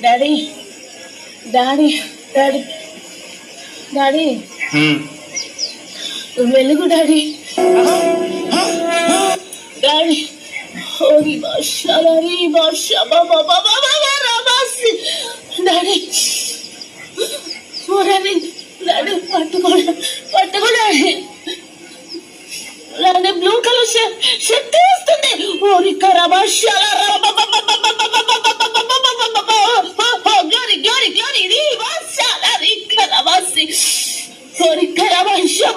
Daddy daddy daddy daddy వెలుగు daddy daddy ఓరి భాషాలరి భాష బాబా బాబా బాబా రాబాసి డాడీ ఓరని డాడీ పట్టుకోడాడీ డాడీ బ్లూ కలర్ శక్తి వస్తుంది ఓరి కరభాషాల glory glory ri vasala ri karavasi ori karavasha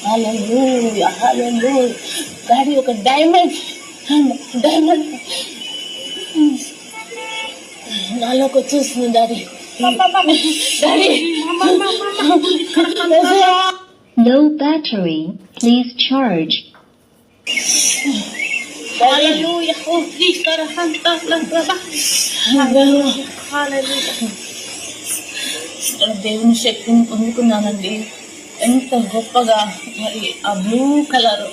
hallelujah hallelujah daddy ఒక డైమండ్ నాలోకి వచ్చేస్తుంది daddy daddy No battery, please charge. Hallelujah. Oh, please, Karahanta, Hallelujah. Hallelujah. దేవుని శక్తిని పొందుకున్నానండి. ఎంత గొప్పగా మరి ఆ బ్లూ కలర్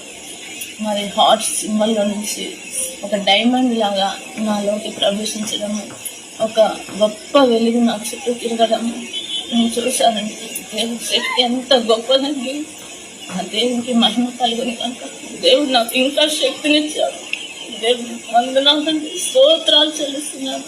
మరి హార్ట్ సింబల్లో నుంచి ఒక డైమండ్ లాగా నాలోకి ప్రవేశించడము, ఒక గొప్ప వెలుగు నా చుట్టూ తిరగడము నేను చూశానండి. దేవుని శక్తి ఎంత గొప్పదండి. ఆ దేవునికి మహిమ కలుగుని కనుక దేవుడు నాకు ఇంకా శక్తినిచ్చాడు. దేవుడు వందనాలండి, స్తోత్రాలు చెల్లిస్తున్నాను.